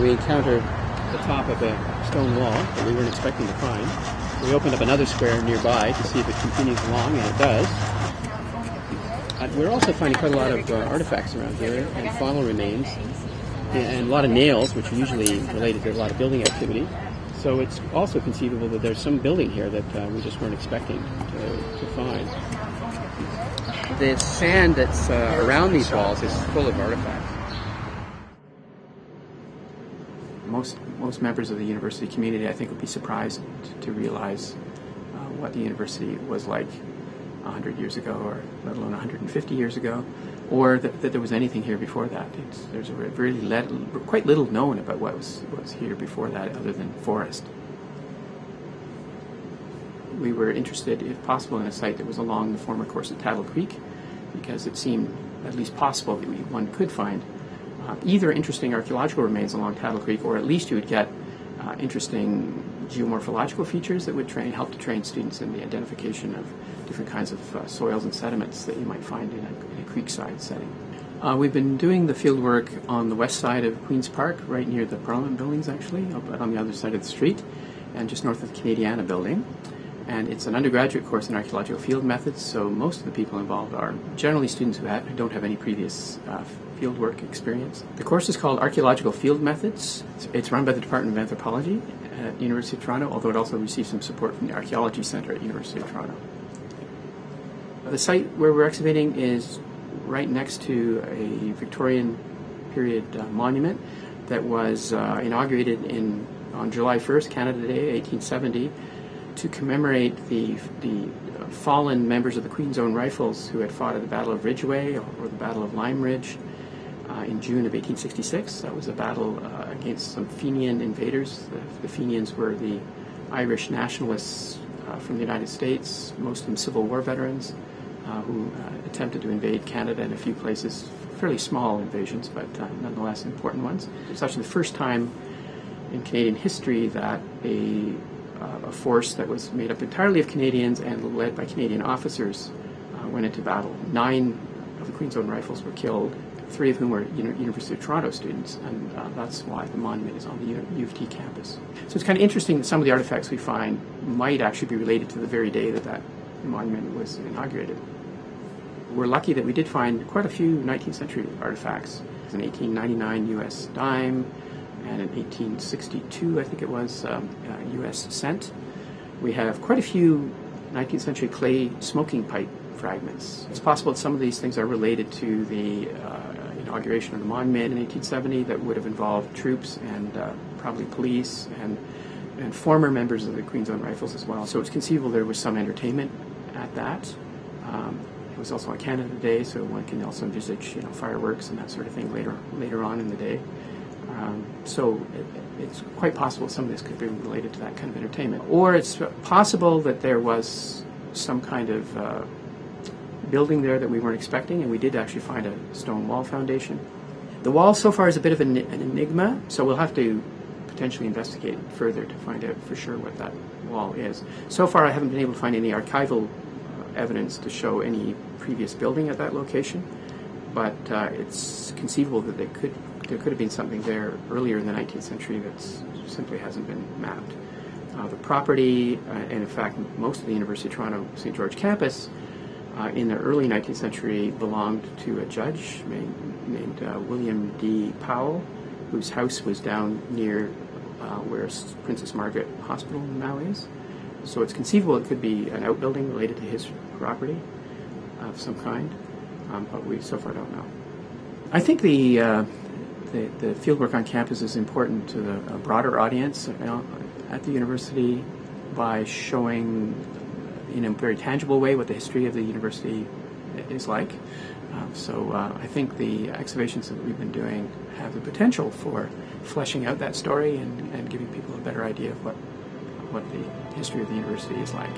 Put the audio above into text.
we encounter the top of a stone wall that we weren't expecting to find. We opened up another square nearby to see if it continues along, and it does. We're also finding quite a lot of artifacts around here, and faunal remains, and a lot of nails, which are usually related to a lot of building activity. So it's also conceivable that there's some building here that we just weren't expecting to find. The sand that's around these walls is full of artifacts. Most members of the university community, I think, would be surprised to realize what the university was like 100 years ago, or let alone 150 years ago, or that there was anything here before that. There's really quite little known about what was here before that, other than forest. We were interested, if possible, in a site that was along the former course of Tattle Creek, because it seemed at least possible that one could find either interesting archaeological remains along Tattle Creek, or at least you would get interesting geomorphological features that would help to train students in the identification of different kinds of soils and sediments that you might find in a creekside setting. We've been doing the field work on the west side of Queen's Park, right near the Parliament buildings actually, but on the other side of the street, and just north of the Canadiana building. And it's an undergraduate course in archaeological field methods, so most of the people involved are generally students who don't have any previous field work experience. The course is called Archaeological Field Methods. It's run by the Department of Anthropology at the University of Toronto, although it also receives some support from the Archaeology Centre at the University of Toronto. The site where we're excavating is right next to a Victorian period monument that was inaugurated on July 1st, Canada Day, 1870, to commemorate the fallen members of the Queen's Own Rifles who had fought at the Battle of Ridgeway or the Battle of Lime Ridge in June of 1866. That was a battle against some Fenian invaders. The Fenians were the Irish nationalists from the United States, most of them Civil War veterans who attempted to invade Canada in a few places, fairly small invasions, but nonetheless important ones. It's actually the first time in Canadian history that a force that was made up entirely of Canadians and led by Canadian officers went into battle. 9 of the Queen's Own Rifles were killed, 3 of whom were University of Toronto students, and that's why the monument is on the U of T campus. So it's kind of interesting that some of the artifacts we find might actually be related to the very day that monument was inaugurated. We're lucky that we did find quite a few 19th century artifacts. An 1899 U.S. dime, and an 1862, I think it was, U.S. cent. We have quite a few 19th century clay smoking pipe fragments. It's possible that some of these things are related to the inauguration of the monument in 1870 that would have involved troops and probably police and former members of the Queen's Own Rifles as well. So it's conceivable there was some entertainment at that. It was also on Canada Day, so one can also envisage fireworks and that sort of thing later on in the day. So it's quite possible some of this could be related to that kind of entertainment. Or it's possible that there was some kind of building there that we weren't expecting, and we did actually find a stone wall foundation. The wall so far is a bit of an enigma, so we'll have to potentially investigate further to find out for sure what that wall is. So far I haven't been able to find any archival evidence to show any previous building at that location, but it's conceivable that there could have been something there earlier in the 19th century that simply hasn't been mapped. The property, and in fact most of the University of Toronto St. George campus in the early 19th century belonged to a judge named William D. Powell, whose house was down near where Princess Margaret Hospital now is. So it's conceivable it could be an outbuilding related to his property of some kind, but we so far don't know. I think the fieldwork on campus is important to the broader audience at the university by showing in a very tangible way what the history of the university is like. So I think the excavations that we've been doing have the potential for fleshing out that story and giving people a better idea of what the history of the university is like.